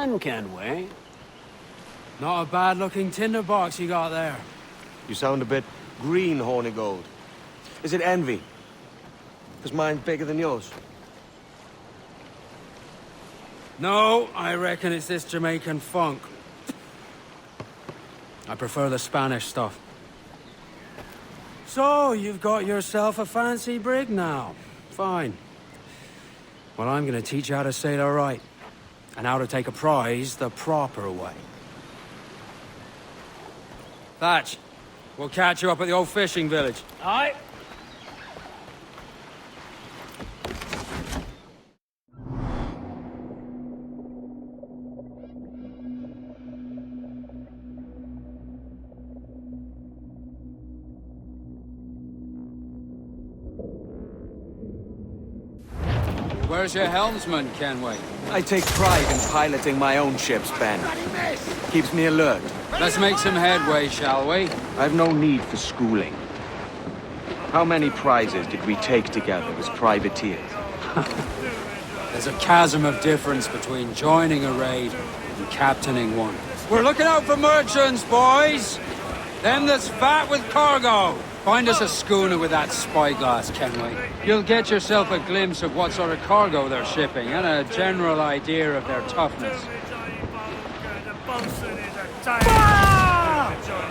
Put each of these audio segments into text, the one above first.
man, Kenway. Not a bad-looking tinderbox you got there. You sound a bit green, horny gold. Is it envy? Because mine's bigger than yours. No, I reckon it's this Jamaican funk. I prefer the Spanish stuff. So, you've got yourself a fancy brig now. Fine. Well, I'm gonna teach you how to sail her right. And how to take a prize the proper way. Thatch, we'll catch you up at the old fishing village. Aye. Where's your helmsman, Kenway? I take pride in piloting my own ships, Ben. Keeps me alert. Let's make some headway, shall we? I've no need for schooling. How many prizes did we take together as privateers? There's a chasm of difference between joining a raid and captaining one. We're looking out for merchants, boys! Them that's fat with cargo! Find us a schooner with that spyglass, Kenway. You'll get yourself a glimpse of what sort of cargo they're shipping and a general idea of their toughness.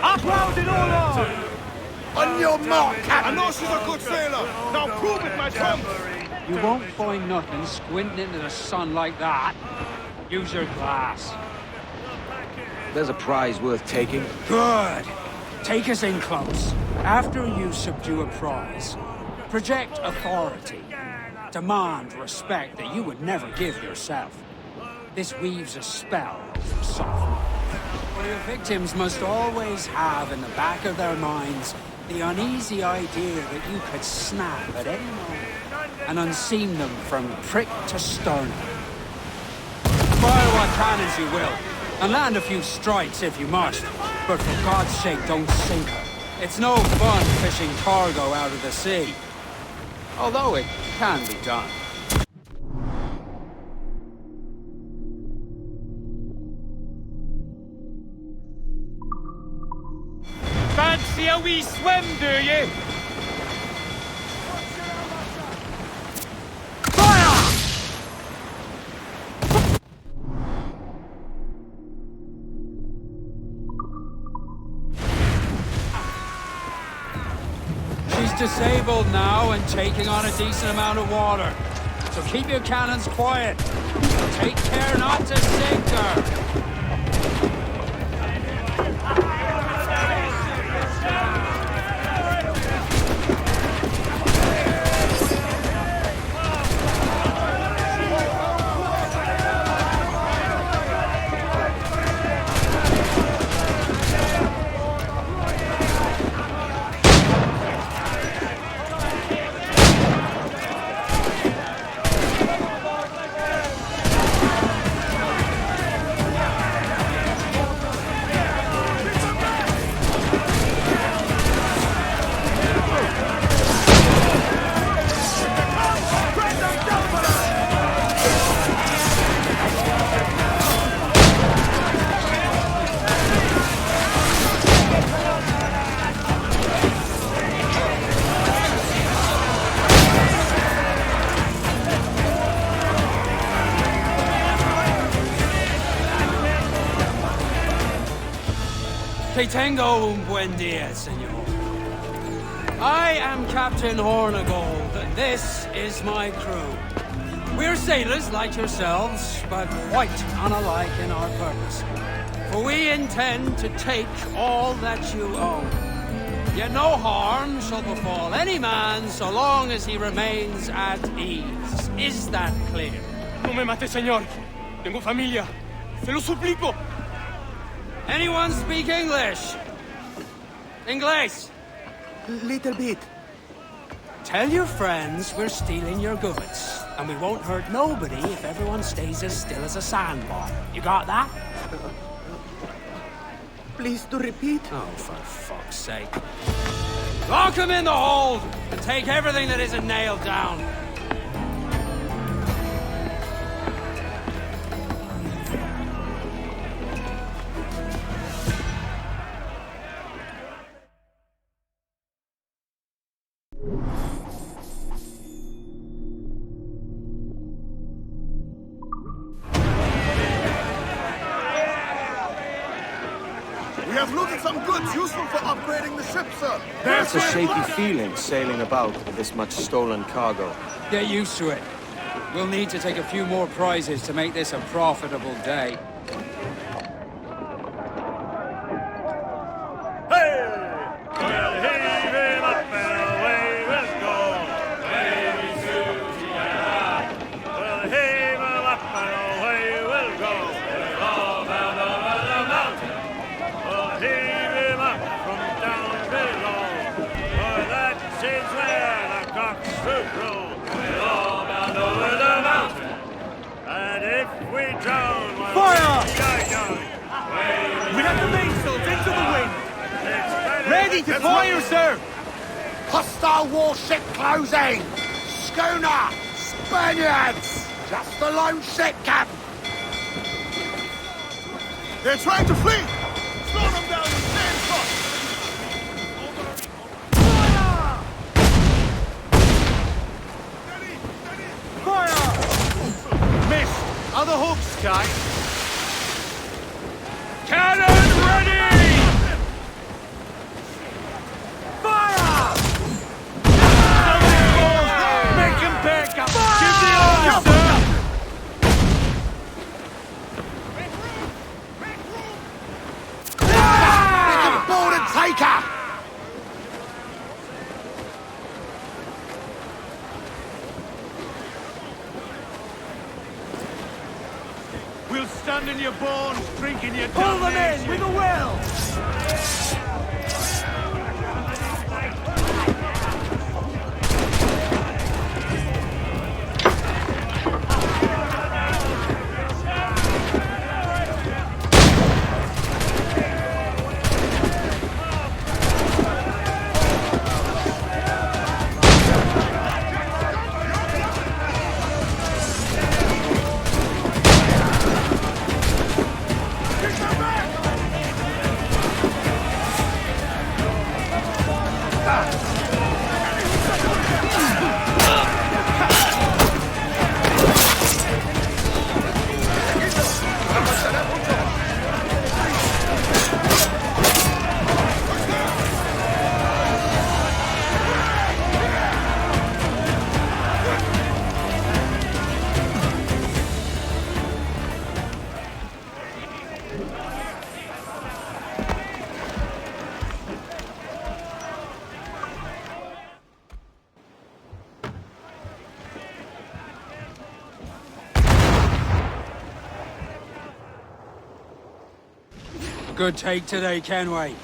Upload it all on! On your mark, Captain! I know she's a good sailor! Now prove it, my chum! You won't find nothing squinting into the sun like that. Use your glass. There's a prize worth taking. Good. Take us in close. After you subdue a prize, project authority. Demand respect that you would never give yourself. This weaves a spell over softness. For your victims must always have in the back of their minds the uneasy idea that you could snap at any moment and unseam them from prick to sternum. Fire what cannons you will, and land a few strikes if you must, but for God's sake don't sink her. It's no fun fishing cargo out of the sea, although it can be done. Fancy a wee swim, do you? Fire! She's disabled now and taking on a decent amount of water. So keep your cannons quiet. Take care not to sink her. Que tengo un buen dia, senor. I am Captain Hornagold, and this is my crew. We're sailors like yourselves, but quite unalike in our purpose. For we intend to take all that you own. Yet no harm shall befall any man so long as he remains at ease. Is that clear? No me mate, señor. Tengo familia. Se lo suplico. Anyone speak English? English? Little bit. Tell your friends we're stealing your goods, and we won't hurt nobody if everyone stays as still as a sandbar. You got that? Please to repeat. Oh, for fuck's sake. Lock him in the hold, and take everything that isn't nailed down. some goods useful for upgrading the ship, sir. It's a shaky feeling sailing about with this much stolen cargo. Get used to it. We'll need to take a few more prizes to make this a profitable day. To fire, sir! Hostile warship closing! Schooner! Spaniards! Just a lone ship, Captain! They're trying to flee! Slow them down with sand shot! Fire! Missed! Other hooks, guys! Cannon ready! We'll stand in your bones, drinking your Pull them in with a will! Good take today, Kenway.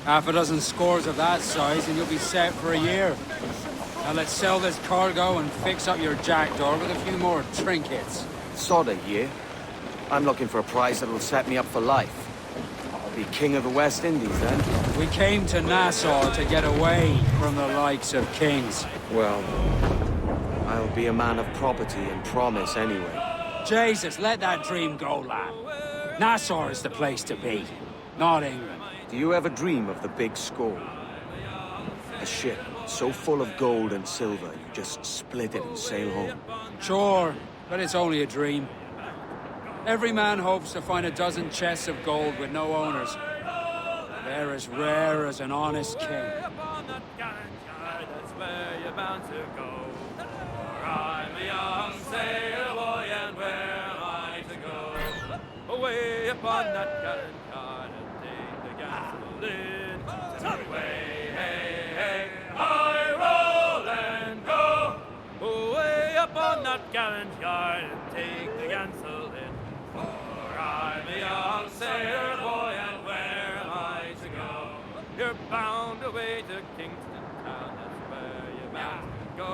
Half a dozen scores of that size and you'll be set for a year. Now let's sell this cargo and fix up your jackdaw with a few more trinkets. Sod a year. I'm looking for a prize that will set me up for life. I'll be king of the West Indies then. We came to Nassau to get away from the likes of kings. Well, I'll be a man of property and promise anyway. Jesus, let that dream go, lad. Nassau is the place to be, not England. Do you ever dream of the big score? A ship so full of gold and silver, you just split it and sail home. Sure, but it's only a dream. Every man hopes to find a dozen chests of gold with no owners. They're as rare as an honest king. Away upon that gallant card and take the gasoline. Away, hey, hey, high roll and go. Away upon that gallant yard and take the gasoline. For I'm a young sailor boy, and where am I to go? You're bound away to Kingston town, that's where you're bound to go.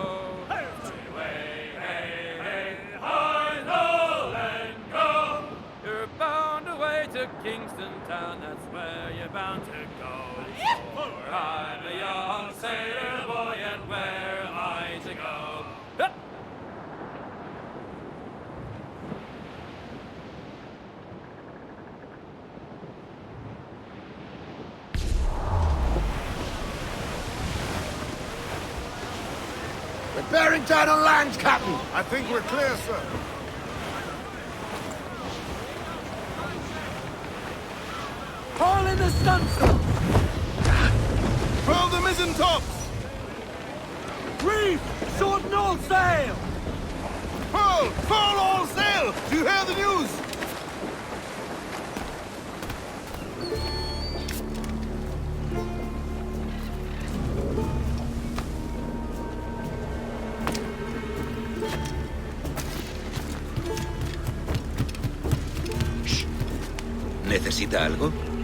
Away, hey, hey, high roll and go. You're bound away to Kingston town, that's where you're bound to go. For I'm a young sailor boy, and where am I to go? We're bearing down on land, Captain. I think we're clear, sir. Haul in the stunsail! Furl the mizzen tops! Reef! Shorten all sail! Furl! Furl all sail! Do you hear the news? ¿Necesita algo?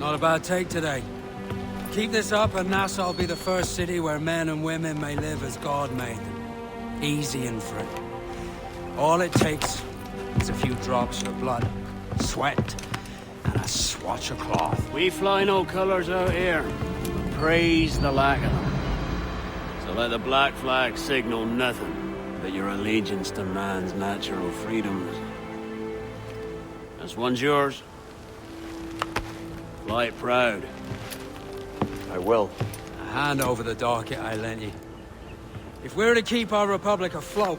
Not a bad take today. Keep this up and Nassau will be the first city where men and women may live as God made them. Easy and free. All it takes is a few drops of blood, sweat, and a swatch of cloth. We fly no colours out here. Praise the lack of them. So let the black flag signal nothing but your allegiance to man's natural freedoms. This one's yours. Fly it proud. I will. A hand over the docket I lent you. If we're to keep our republic afloat,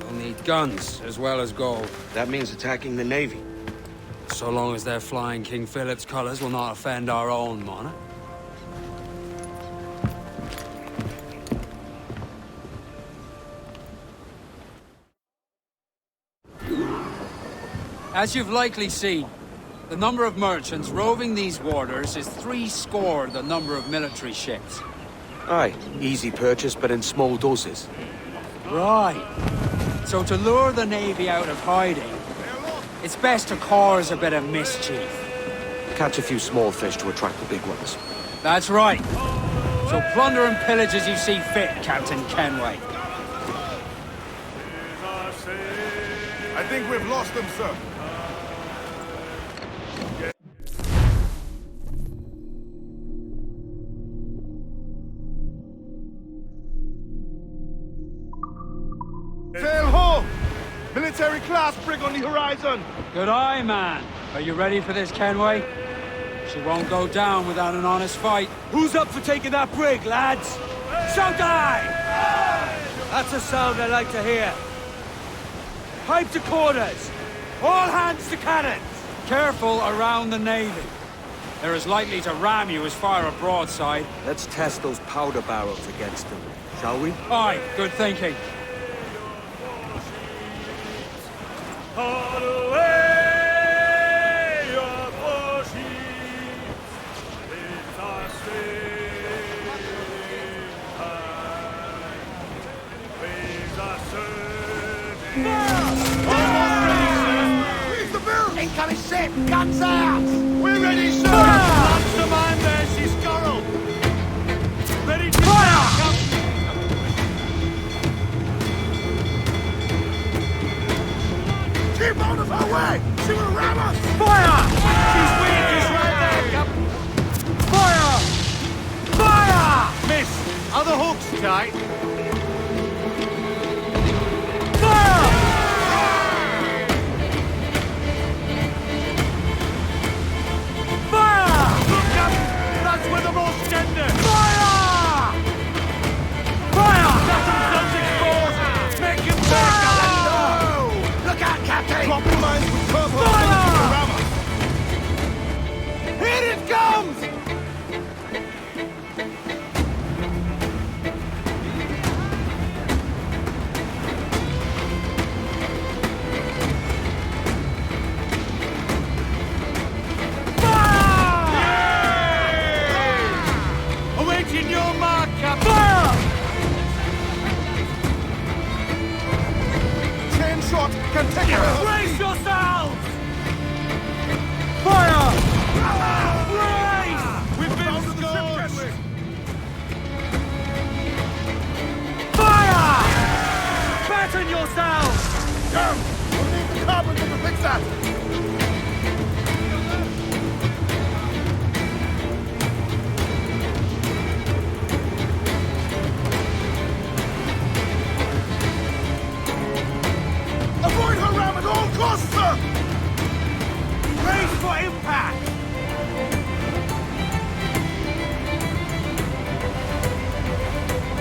we'll need guns as well as gold. That means attacking the Navy. So long as they're flying King Philip's colours will not offend our own monarch. As you've likely seen, the number of merchants roving these waters is 70 the number of military ships. Aye, easy purchase, but in small doses. Right. So to lure the Navy out of hiding, it's best to cause a bit of mischief. Catch a few small fish to attract the big ones. That's right. So plunder and pillage as you see fit, Captain Kenway. I think we've lost them, sir. Sail ho! Military class brig on the horizon! Good eye, man. Are you ready for this, Kenway? She won't go down without an honest fight. Who's up for taking that brig, lads? Showtime! That's a sound I like to hear. Pipe to quarters. All hands to cannons. Careful around the Navy. They're as likely to ram you as fire a broadside. Let's test those powder barrels against them, shall we? Aye, good thinking. Haul away your warships. It's our sailing time. Waves are surging. Where's the bill? Incoming ship! Guns out! We're ready, sir! That's the man there, she's Scarrow. Ready to fire! Keep out of our way! She will ram us! Fire! She's weak, she's right there, Captain. Fire! Fire! Miss, are the hooks tight? Fire! Fire! Look, Captain, that's where the most tender. Fire! Fire! Let themselves exposed. Make him back, Look out, Captain! Drop your mines with purple Fire! ram us! Here it comes! Brace yourselves! Fire! Brace! We've been scorched! Fire! Batten yourselves! Down! We'll need the carpenter to fix that! Avoid her ram at all costs, sir! Brace for impact!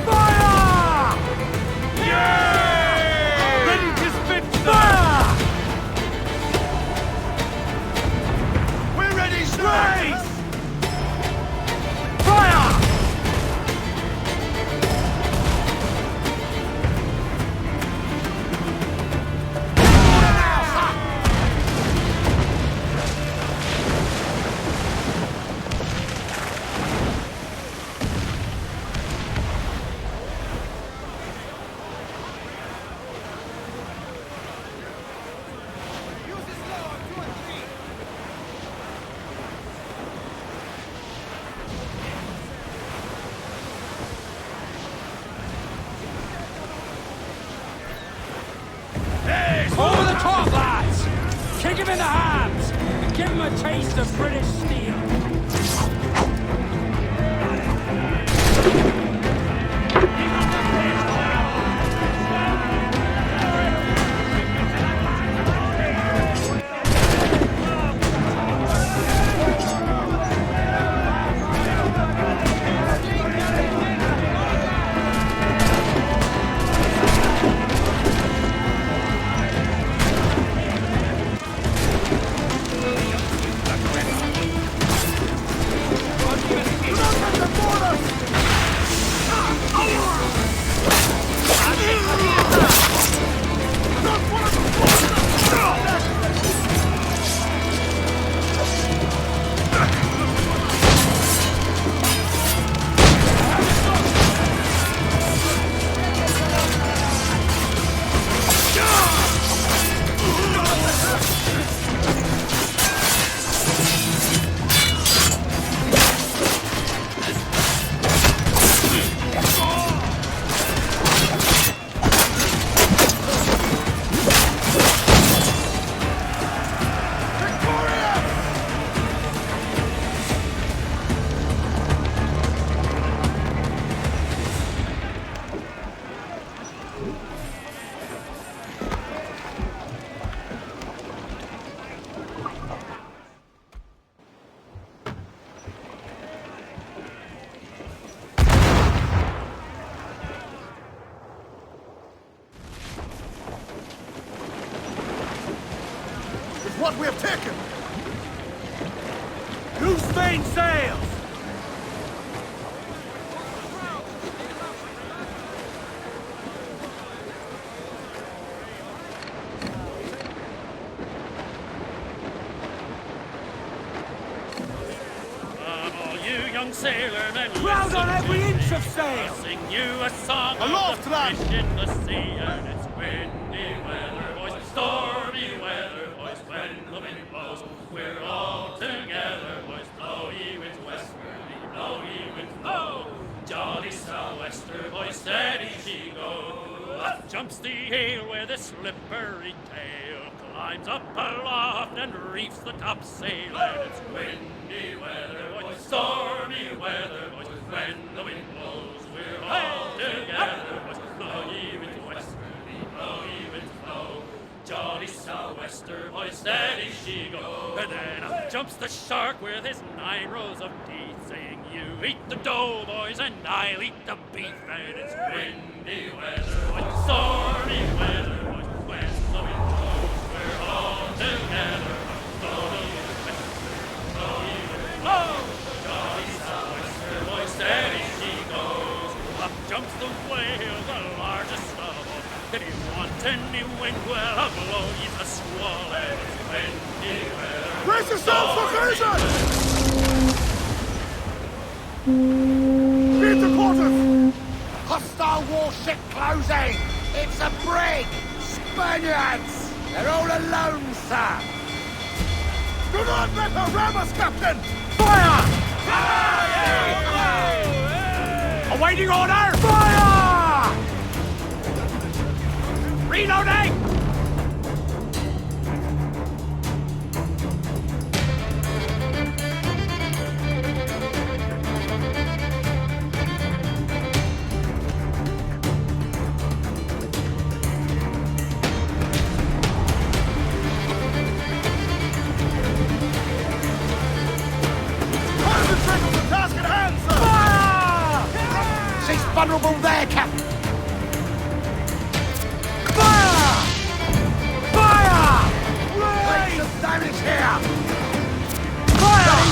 Fire! Yeah! Ready to spit fire! We're ready, sir! Brace! Fire! Over the top, lads! Kick him in the hands! And give him a taste of British steel! What we have taken! Loose main sails! Young sailormen, Crowd on every inch of sail! sing you a song Aloft, of the lad! fish in the sea, and it's windy weather, boys, stormy weather, boys, when the wind blows, we're all together, boys, blow ye winds westerly, blow ye winds blow, jolly sou'wester, boys, steady she goes. Up jumps the ale with a slippery tail, climbs up aloft and reefs the topsail, and it's windy weather, boys, stormy weather, boys, when the wind blows, we're all together, boys, blow ye winds westerly, blow ye winds blow, jolly sou'wester, boys, steady she goes. And then up jumps the shark with his 9 rows of teeth, saying, you eat the dough, boys, and I'll eat the beef, and it's windy weather, boys, stormy weather, boys, when the wind blows, we're all together, blow ye winds westerly, blow ye winds blow, jolly sou'wester, boys, steady she goes. Up jumps the whale, the largest of all. If you want any wind, well, I'll blow ye the squall, and it's windy weather. Brace yourselves for collision! Beat the quarters! Hostile warship closing! It's a brig! Spaniards! They're all alone, sir! Do not let her ram us, Captain! Fire! Awaiting order! Fire! Reloading! Vulnerable there, Captain! Fire! Fire! Take some damage here! Fire!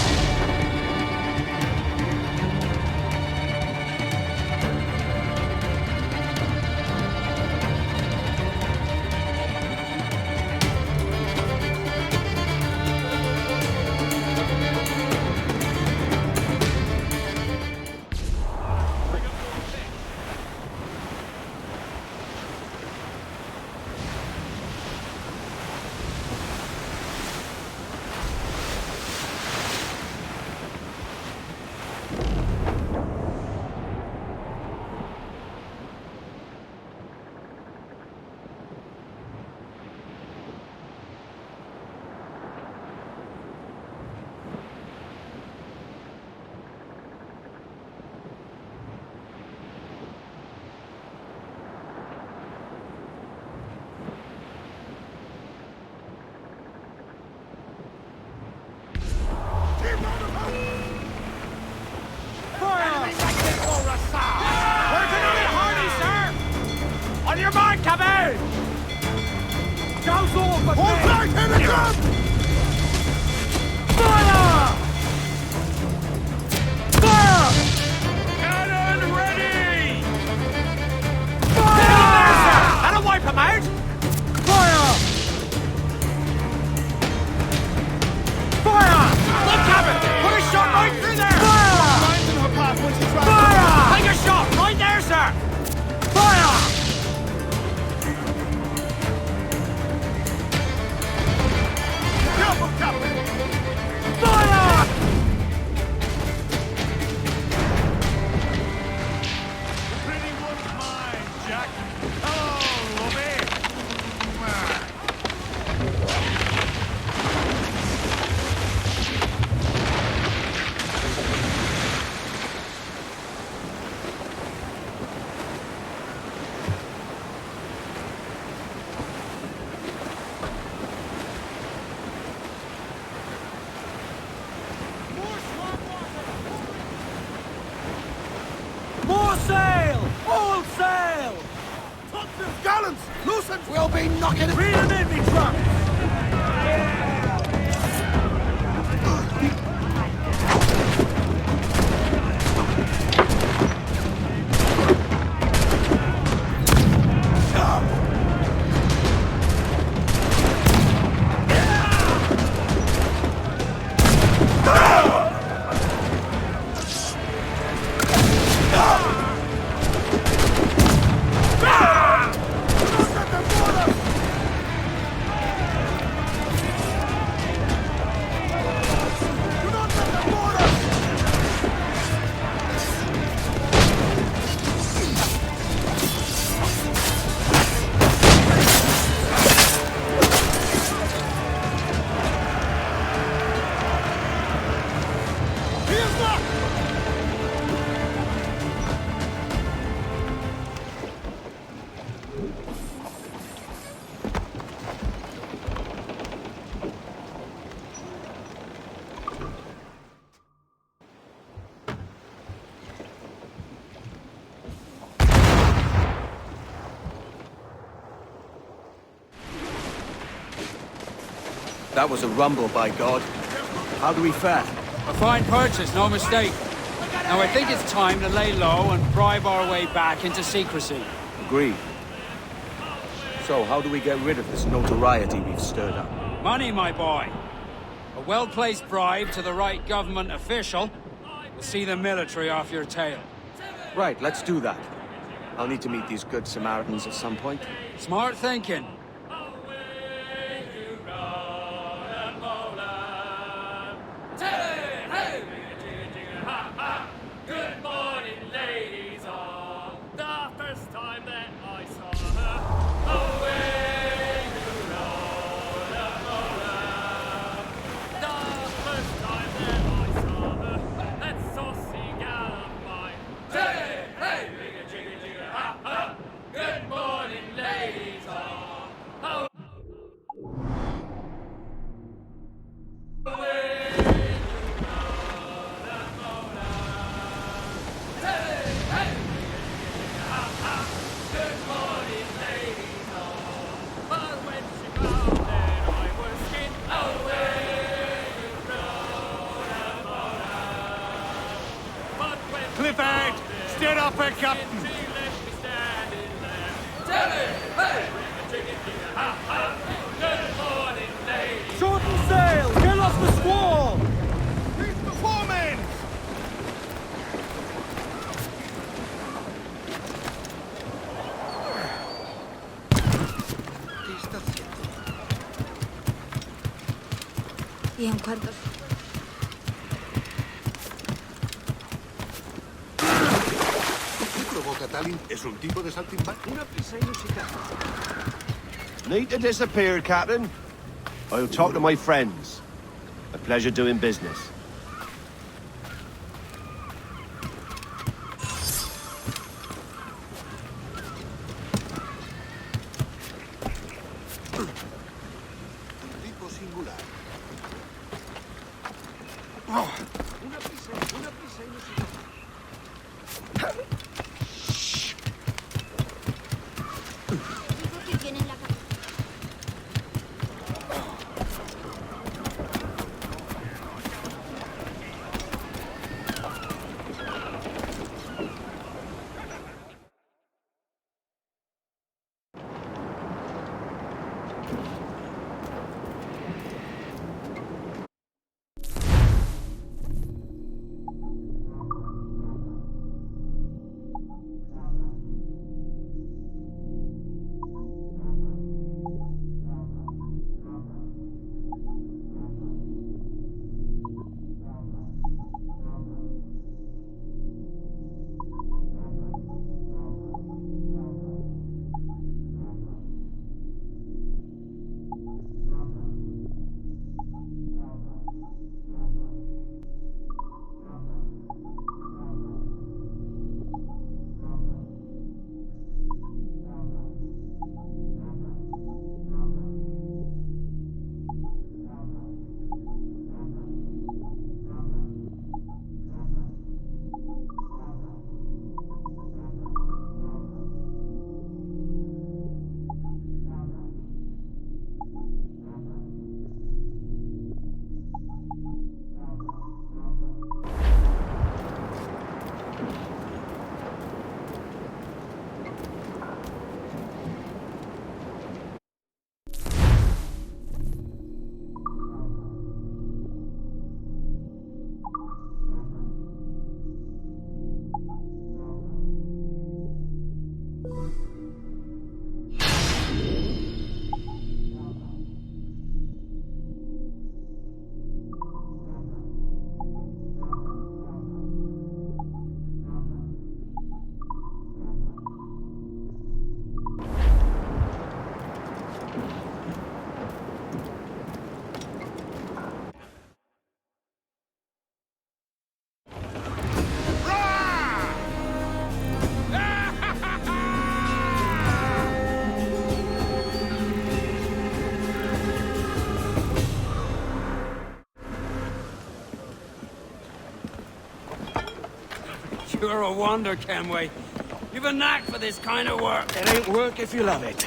On your mark, Captain! Goes all but Hold back, Hennigan! Fire! Fire! Cannon ready! Fire! That'll wipe him out! Fire! Fire! Look, Captain! Put a shot right through there! Fire! Lines in her path when she's right. Fire! Take a shot right there, sir! Fire! Careful, Captain! Fire! The pretty one's mine, Jack. Oh, love it! More sail! All sail! Topsails, gallants! Loosen! We'll be knocking it! Read them in, me truck! That was a rumble, by God. How do we fare? A fine purchase, no mistake. Now I think it's time to lay low and bribe our way back into secrecy. Agreed. So, how do we get rid of this notoriety we've stirred up? Money, my boy. A well-placed bribe to the right government official will see the military off your tail. Right, let's do that. I'll need to meet these good Samaritans at some point. Smart thinking. Captain! Shorten sail! Get off the squall! He's the foreman! Y en cuanto... ¿Qué provoca Tallinn? ¿Es un tipo de saltimbanqui? Una prisa inusitada. Need to disappear, Captain? I'll talk to my friends. A pleasure doing business. Tipo singular. Una prisa inusitada. Digo que tiene en la cabeza. You're a wonder, Kenway. You've a knack for this kind of work. It ain't work if you love it.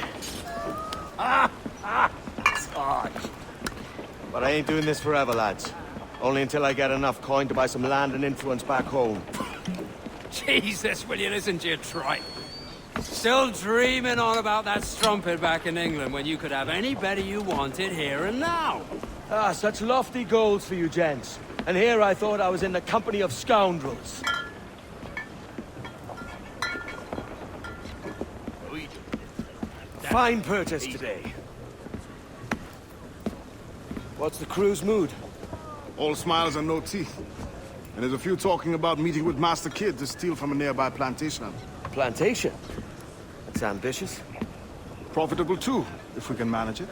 Sarge. But I ain't doing this forever, lads. Only until I get enough coin to buy some land and influence back home. Jesus, will you listen to your tripe? Still dreaming on about that strumpet back in England when you could have any Betty you wanted here and now. Ah, such lofty goals for you gents. And here I thought I was in the company of scoundrels. Fine purchase today. What's the crew's mood? All smiles and no teeth. And there's a few talking about meeting with Master Kid to steal from a nearby plantation. Plantation? That's ambitious. Profitable too, if we can manage it.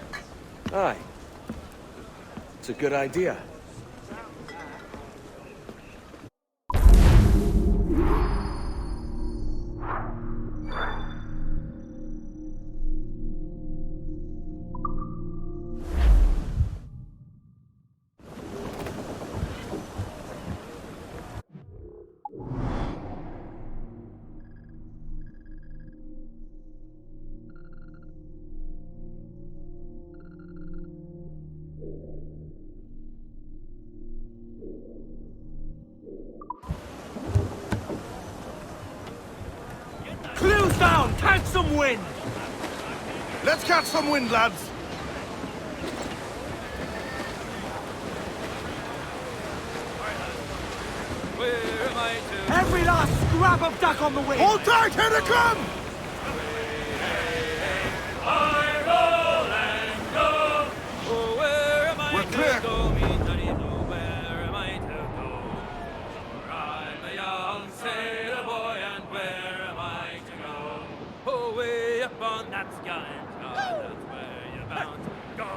Aye. It's a good idea. wind! Let's catch some wind, lads! Where am I to Every last scrap of duck on the wind! Hold tight, here they come! I roll and go? Oh, where am I We're to clear. go? Me don't even know where am I to go? For I'm a young sailor boy, and where am I to go? Oh, way up on that sky, that's where you're bound to go.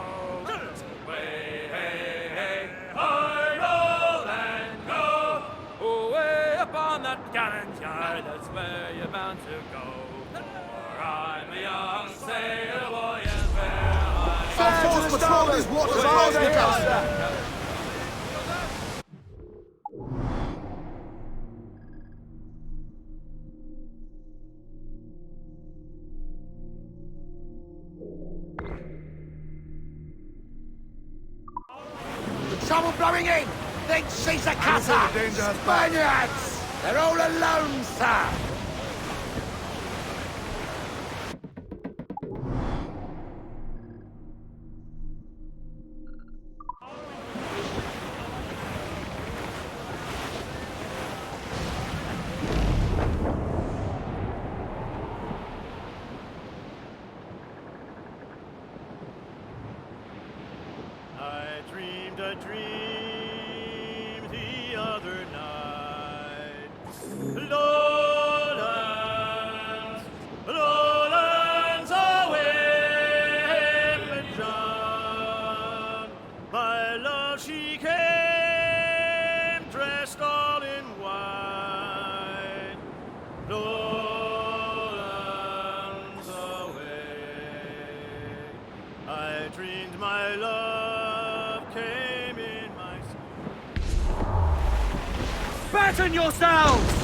Way, hey, hey, I roll and go. Oh, way up on that gallant yard, that's where you're bound to go. For I'm a young sailor boy, and where am I? Our force patrol these waters past the castle! Someone blowing in! Think she's a cutter! the danger has passed. Spaniards! They're all alone, sir! I dreamed a dream the other night. Lowlands, lowlands away beyond. My love, she came dressed all in white. Lowlands away. I dreamed my love came in my Batten yourselves!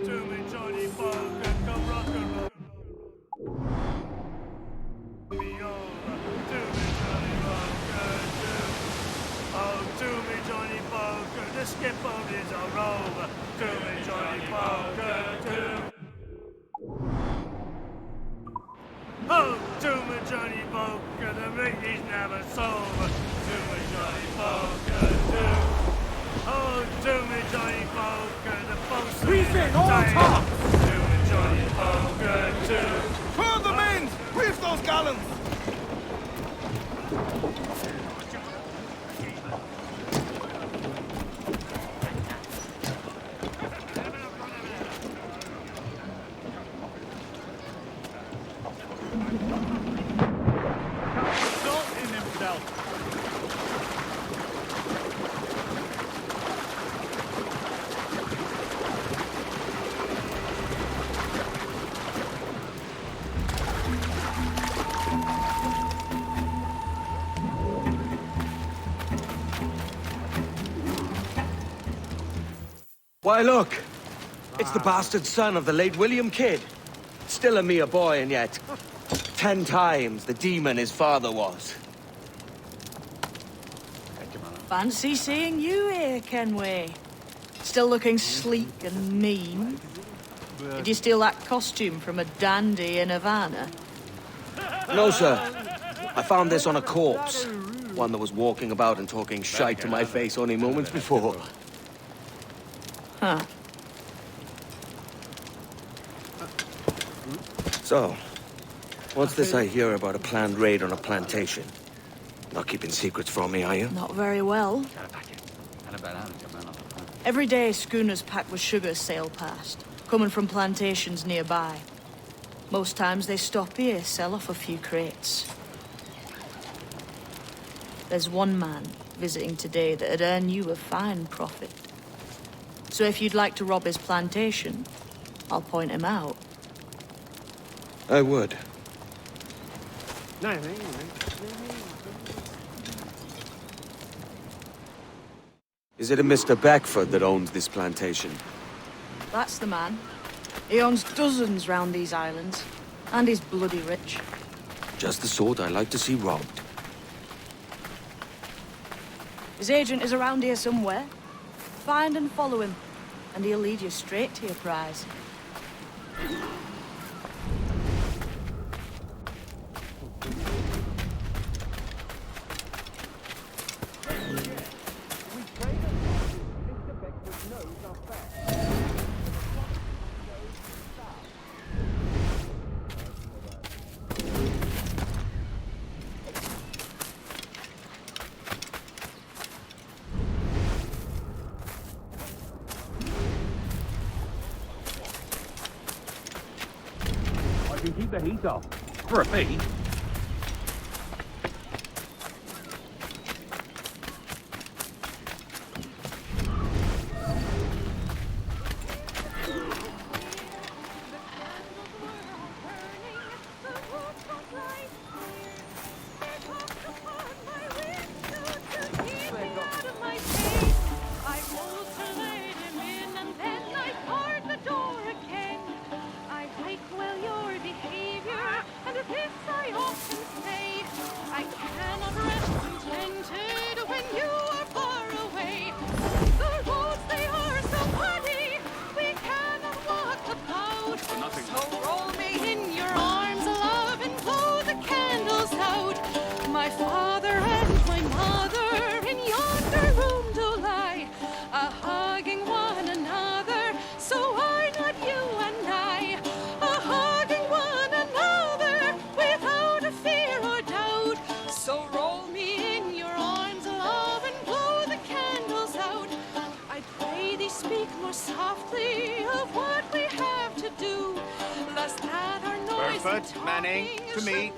to me, Johnny Poker, come rock and roll. Me over, to me, Johnny Poker, oh, to me, Johnny Poker, the skip boat is a rover. To me, Johnny Poker, oh, to me, Johnny Poker, the rig is never sober. To me, Johnny Poker, oh, to me, Johnny Poker, the boat's Reef in, all tops! To me, Johnny Poker, Furl the mains! Reef those gallons! Salt in himself. Why, look! It's the bastard son of the late William Kidd. Still a mere boy, and yet 10 times the demon his father was. Fancy seeing you here, Kenway. Still looking sleek and mean. Did you steal that costume from a dandy in Havana? No, sir. I found this on a corpse. One that was walking about and talking shite to my face only moments before. Huh. So, what's this I hear about a planned raid on a plantation? Not keeping secrets from me, are you? Not very well. Every day, schooners packed with sugar sail past, coming from plantations nearby. Most times they stop here, sell off a few crates. There's one man visiting today that'd earn you a fine profit. So if you'd like to rob his plantation, I'll point him out. I would. No. Is it a Mr. Beckford that owns this plantation? That's the man. He owns dozens round these islands. And he's bloody rich. Just the sort I like to see robbed. His agent is around here somewhere. Find and follow him, and he'll lead you straight to your prize. Keep the heat off. For a fee. Manning, to me.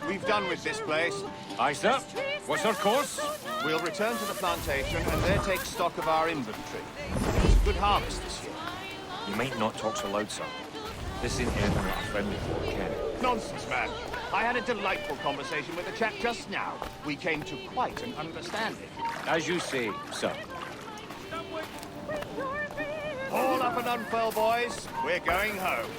We've done with this place. Aye, sir. What's our course? We'll return to the plantation and there take stock of our inventory. It's a good harvest this year. You might not talk so loud, sir. This ain't anything like a friendly folk, Ken. Nonsense, man. I had a delightful conversation with a chap just now. We came to quite an understanding. As you say, sir. All up and unfurl, boys. We're going home.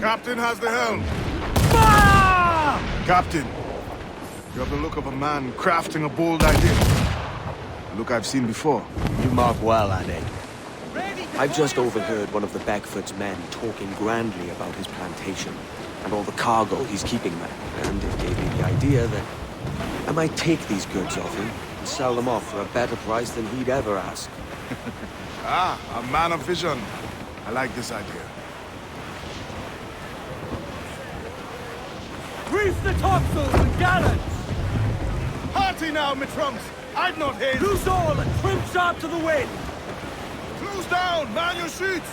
Captain has the helm. Fire! Captain, you have the look of a man crafting a bold idea. A look I've seen before. You mark well, Aned. I've just overheard one of the Beckford's men talking grandly about his plantation and all the cargo he's keeping there, and it gave me the idea that I might take these goods off him and sell them off for a better price than he'd ever ask. Ah, a man of vision. I like this idea. Reef the topsails and gallants! Hearty now, mitrums! I'd not haze. Loose all and trim sharp to the wind! Close down! Man your sheets!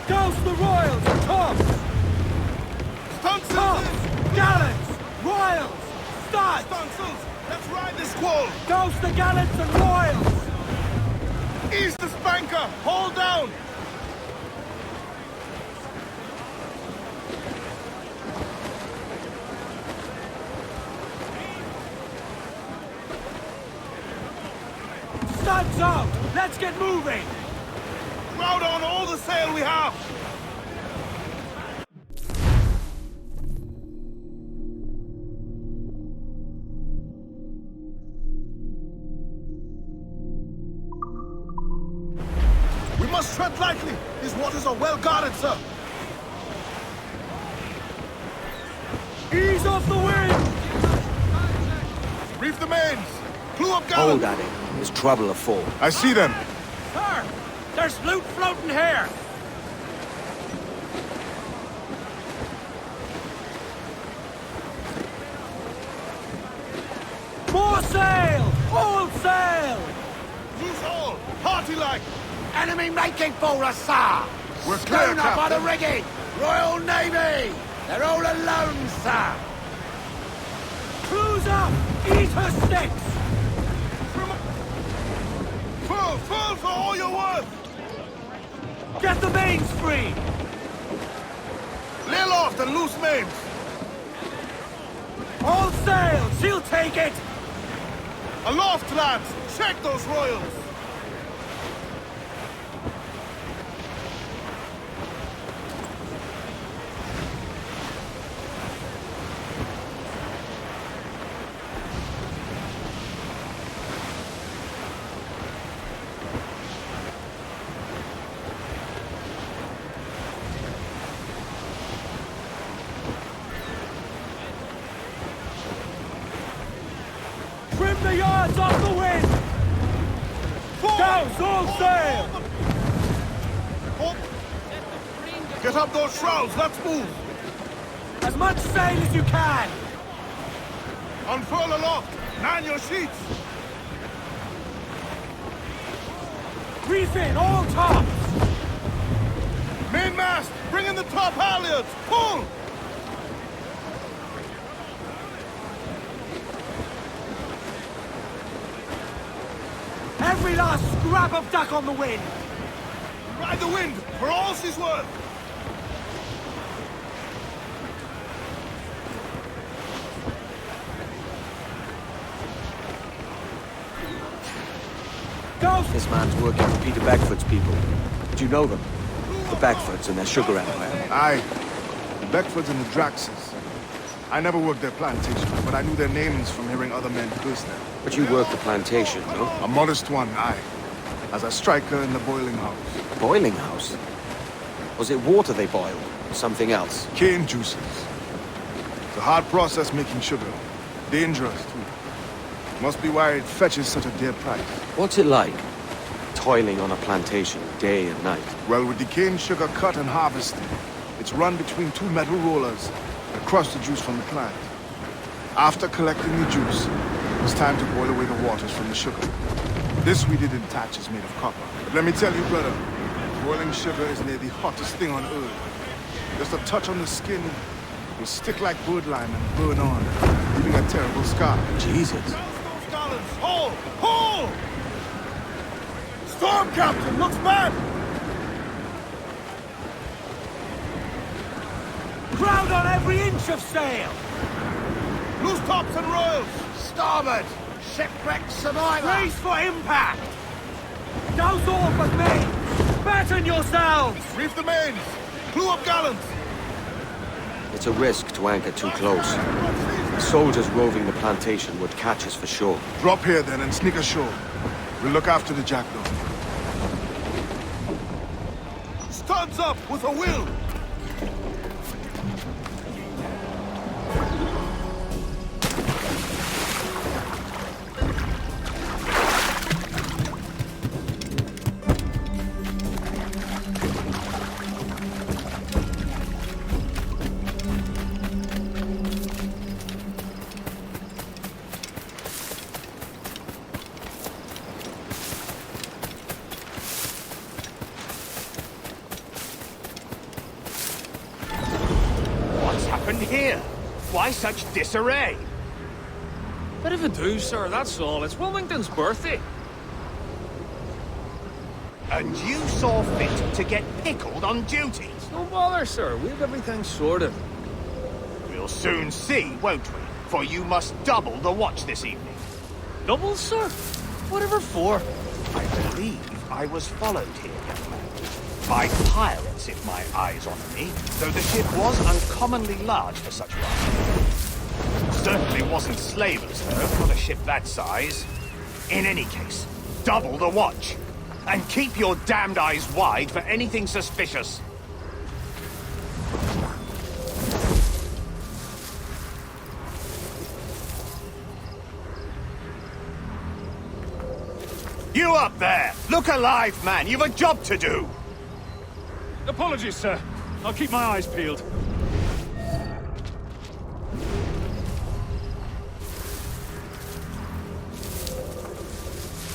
Douse the royals and tops! Stunsails! Gallants! Royals! Studs! Stunsails! Let's ride this squall! Douse the gallants and royals! Ease the spanker! Hold down! Studs out! Let's get moving! Crowd on all the sail we have! We must tread lightly! These waters are well guarded, sir! Ease off the wind! Reef the mains! Clew up Hold gallant! at it. There's trouble afore. I see them. Sir, there's loot floating here. More sail! All sail! Loose all! Party like! Enemy making for us, sir! We're clear, Stone up on the Captain. rigging! Royal Navy! They're all alone, sir! Cruise up! Eat her sticks! Full for all you're worth! Get the mains free! Lay aloft and loose mains! All sail! She'll take it! Aloft, lads! Check those royals! Trim the yards off the wind! Douse all sail! Get up those shrouds, let's move! As much sail as you can! Unfurl aloft! Man your sheets! Reef in all tops! Mainmast! Bring in the top halyards! Pull! Every last scrap of duck on the wind! Ride the wind, for all she's worth! Go! This man's working for Peter Beckford's people. Do you know them? The Beckfords and their sugar empire. Aye. The Beckfords and the Draxes. I never worked their plantation, but I knew their names from hearing other men curse them. But you worked the plantation, no? A modest one, aye. As a striker in the boiling house. Boiling house? Was it water they boiled? Or something else? Cane juices. It's a hard process making sugar. Dangerous, too. Must be why it fetches such a dear price. What's it like? Toiling on a plantation, day and night. Well, with the cane sugar cut and harvested, it's run between two metal rollers that crush the juice from the plant. After collecting the juice, it's time to boil away the waters from the sugar. This we did in thatches made of copper. But let me tell you, brother, boiling sugar is near the hottest thing on earth. Just a touch on the skin will stick like birdlime and burn on, leaving a terrible scar. Jesus. Haul! Haul! Storm captain, looks bad! Crowd on every inch of sail! Loose tops and royals! Starboard! Shipwreck survivor! Brace for impact! Douse all but mains! Batten yourselves! Reef the mains! Clew up gallants! It's a risk to anchor too close. Soldiers roving the plantation would catch us for sure. Drop here then and sneak ashore. We'll look after the jackdaw. Studs up with a will! Here? Why such disarray? Bit of a do, sir, that's all. It's Wilmington's birthday. And you saw fit to get pickled on duty? No bother, sir. We have everything sorted. We'll soon see, won't we? For you must double the watch this evening. Double, sir? Whatever for? I believe I was followed here, young man. By pirates, if my eyes honour me, though the ship was uncommonly large for such one. Certainly wasn't slavers, though, not a ship that size. In any case, double the watch. And keep your damned eyes wide for anything suspicious. You up there! Look alive, man! You've a job to do! Apologies, sir. I'll keep my eyes peeled.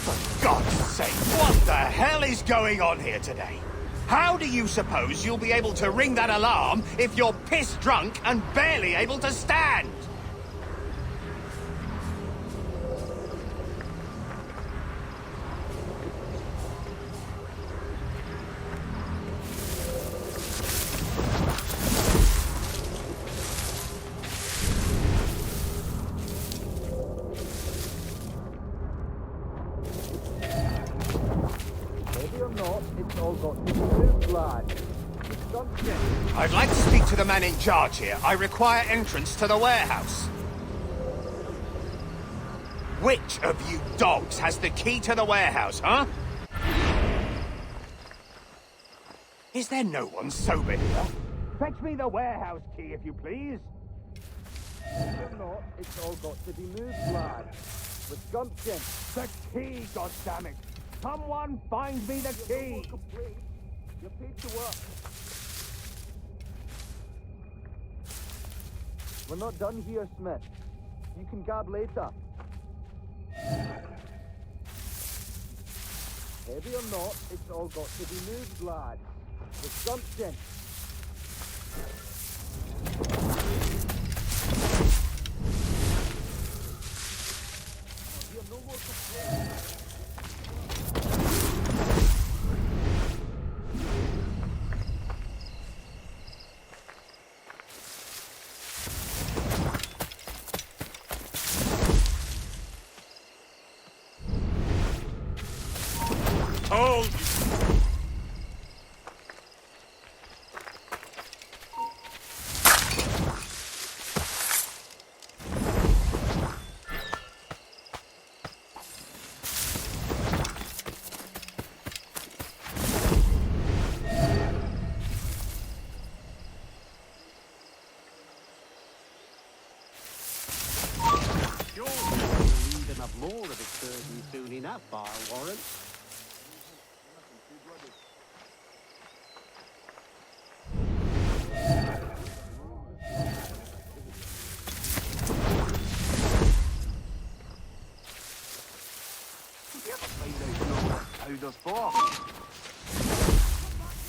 For God's sake, what the hell is going on here today? How do you suppose you'll be able to ring that alarm if you're pissed drunk and barely able to stand? I'd like to speak to the man in charge here. I require entrance to the warehouse. Which of you dogs has the key to the warehouse, huh? Is there no one sober here? Fetch me the warehouse key, if you please. If not, it's all got to be moved, lad. With gumption. The key, goddammit! Someone find me the key! You're paid to work. We're not done here, Smith. You can gab later. Heavy or not, it's all got to be moved, lad. With gumption. No more complaints. Hold you. More of excursion soon enough, bar warrant.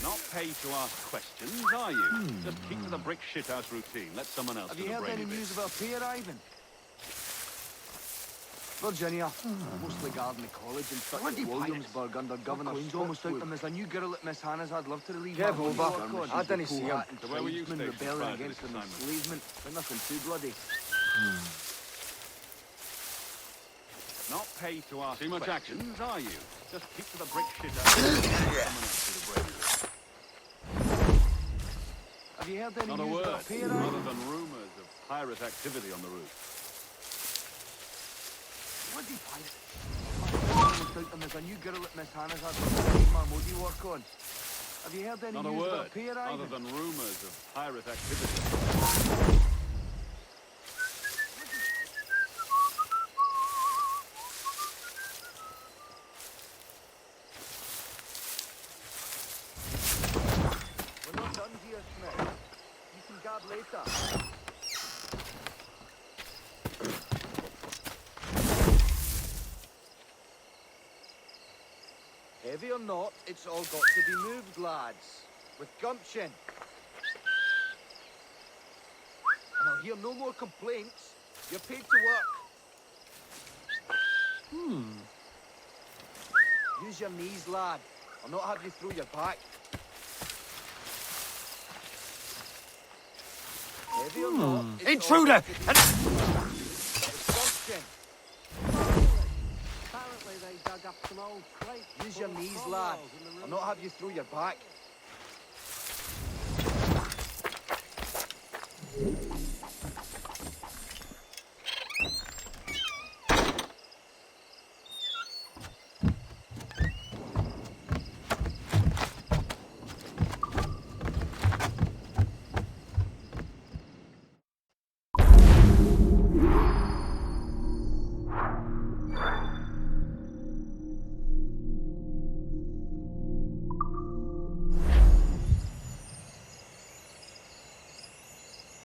Not paid to ask questions, are you? Just keep to the brick shithouse routine. Let someone else do the brainy bits. Have you heard any news about P arriving? Virginia, mostly Garden College and stuff at Williamsburg under Governor almost out, and there's a new girl at Miss Hannah's I'd love to relieve her. I didn't see her. So where were you stationed rebelling against an enslavement, but nothing too bloody. Not paid to ask too much questions, are you? Just keep to the brick shithouse. Let someone else do the brainy bits. Have you heard any Not a news word, about P other arriving? than rumors of pirate activity on the route. Bloody pirate. Almost out, and there's a new girl at Miss Hannah's I'd love to relieve my moody work on. Have you heard any Not a news word, about P arriving? other than rumors of pirate activity. We're not done here, Smith. You can gab later. Heavy or not, it's all got to be moved, lads. With gumption. And I'll hear no more complaints. You're paid to work. Use your knees, lad. I'll not have you through your back. Heavy or not, it's Intruder! all got to be with gumption. Apparently they dug up some old crates. Use your knees, lad. I'll not have you through your back.